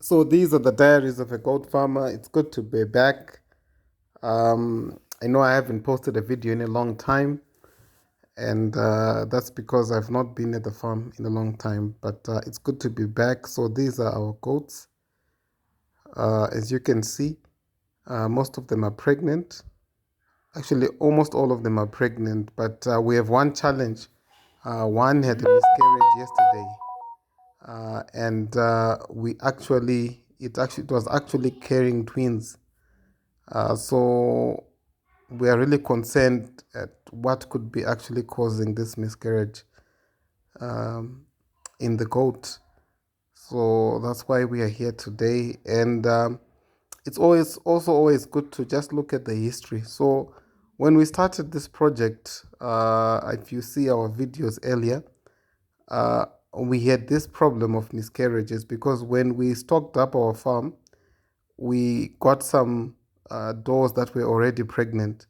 So these are the diaries of a goat farmer. It's good to be back. I know I haven't posted a video in a long time, and that's because I've not been at the farm in a long time. But it's good to be back. So these are our goats. As you can see, most of them are pregnant. Actually, almost all of them are pregnant. But we have one challenge. One had a miscarriage yesterday, and it was actually carrying twins. So we are really concerned at what could be actually causing this miscarriage um, in the goat. So that's why we are here today, and it's always good to just look at the history. So when we started this project, if you see our videos earlier, uh, we had this problem of miscarriages because when we stocked up our farm, we got some does that were already pregnant.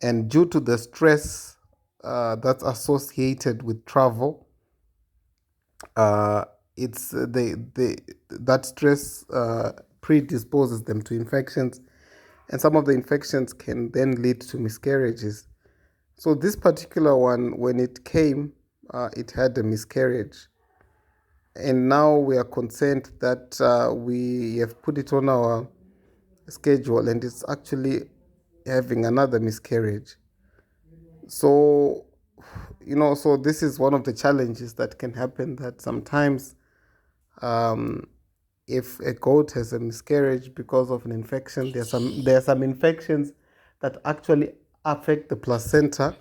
And due to the stress that's associated with travel, uh, it's that stress predisposes them to infections, and some of the infections can then lead to miscarriages. So this particular one, when it came, it had a miscarriage, and now we are concerned that we have put it on our schedule, and it's actually having another miscarriage. So, so this is one of the challenges that can happen, that sometimes um, if a goat has a miscarriage because of an infection, there are some infections that actually affect the placenta,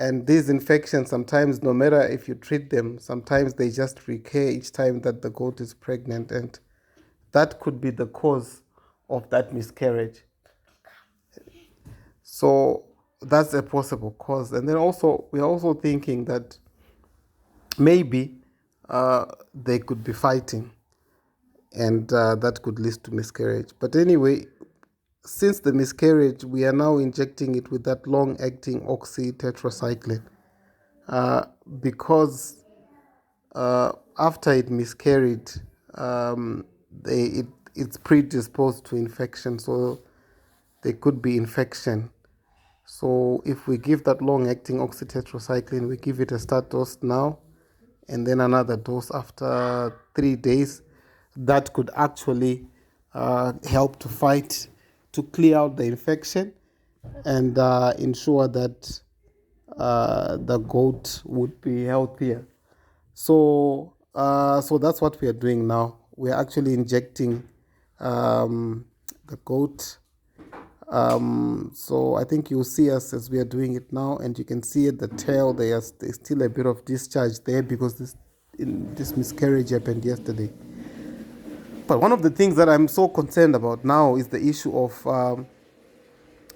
and these infections sometimes, no matter if you treat them, sometimes they just recur each time that the goat is pregnant, and that could be the cause of that miscarriage. So that's a possible cause. And then also, we're also thinking that maybe they could be fighting, and that could lead to miscarriage. But anyway, since the miscarriage, we are now injecting it with that long acting oxytetracycline uh, because after it miscarried, um, it's predisposed to infection. So there could be infection. So if we give that long-acting oxytetracycline, we give it a start dose now, and then another dose after 3 days, that could actually help to fight, to clear out the infection, and ensure that the goat would be healthier. So that's what we are doing now. We are actually injecting the goat. So I think you'll see us as we are doing it now, and you can see at the tail there's still a bit of discharge there because this miscarriage happened yesterday. But one of the things that I'm so concerned about now is the issue of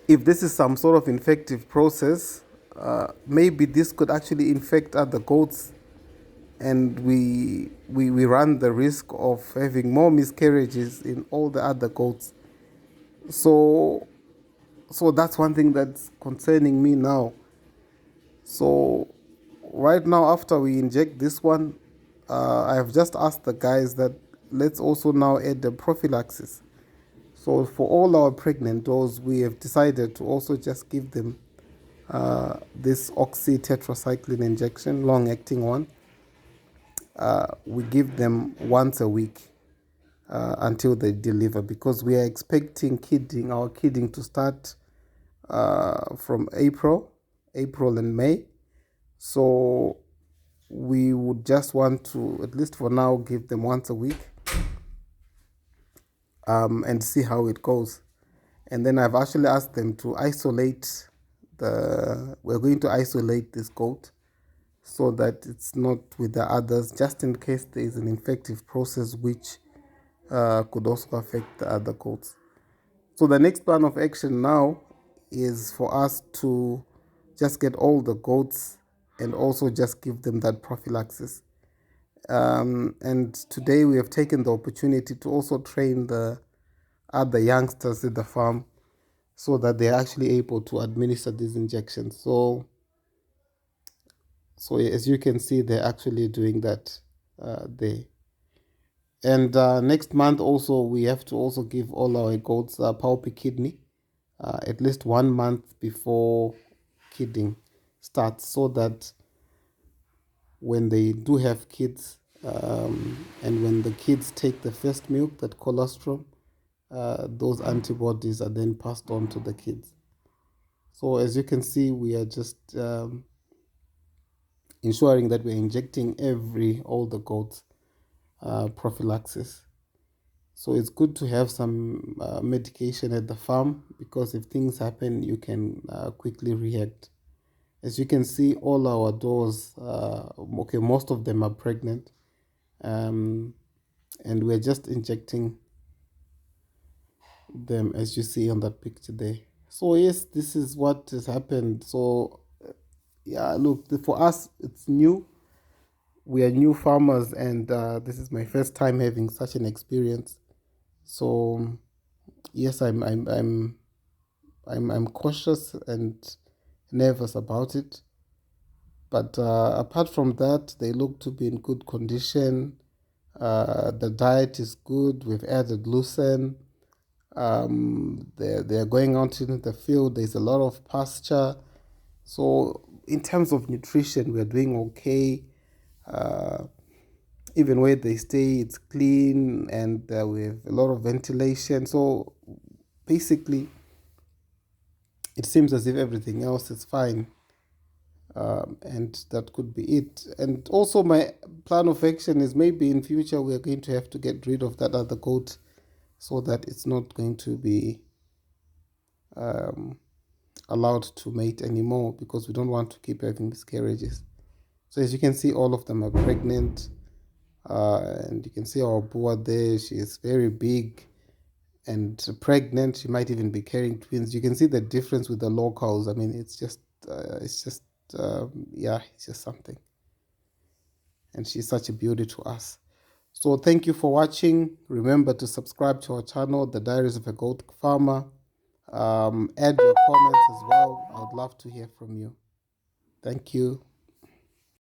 if this is some sort of infective process, maybe this could actually infect other goats, and we run the risk of having more miscarriages in all the other goats. So that's one thing that's concerning me now. So right now, after we inject this one, I have just asked the guys that let's also now add the prophylaxis. So for all our pregnant does, we have decided to also just give them this oxytetracycline injection, long-acting one. We give them once a week until they deliver, because we are expecting our kidding to start from April and May. So we would just want to, at least for now, give them once a week and see how it goes. And then I've actually asked them to we're going to isolate this goat so that it's not with the others, just in case there is an infective process which could also affect the other goats. So the next plan of action now is for us to just get all the goats and also just give them that prophylaxis. And today we have taken the opportunity to also train the other youngsters at the farm so that they're actually able to administer these injections. So as you can see, they're actually doing that there. And next month also we have to also give all our goats pulpy kidney at least 1 month before kidding starts, so that when they do have kids, and when the kids take the first milk, that colostrum, those antibodies are then passed on to the kids. So as you can see, we are just ensuring that we're injecting all the goats prophylaxis. So it's good to have some medication at the farm, because if things happen, you can quickly react. As you can see, all our doors, okay, most of them are pregnant, and we're just injecting them as you see on that picture there. So yes, this is what has happened. So yeah, look, for us, it's new. We are new farmers, and this is my first time having such an experience. So yes, I'm cautious and nervous about it. But apart from that, they look to be in good condition. The diet is good. We've added lucerne. They're going out in the field. There's a lot of pasture. So in terms of nutrition, we're doing okay. Even where they stay, it's clean, and we have a lot of ventilation. So basically, it seems as if everything else is fine. And that could be it. And also, my plan of action is maybe in future we're going to have to get rid of that other goat, so that it's not going to be allowed to mate anymore, because we don't want to keep having miscarriages. So as you can see, all of them are pregnant, and you can see our boa there. She is very big and pregnant. She might even be carrying twins. You can see the difference with the locals. I mean, yeah, it's just something. And she's such a beauty to us. So thank you for watching. Remember to subscribe to our channel, The Diaries of a Goat Farmer. Add your comments as well. I would love to hear from you. Thank you.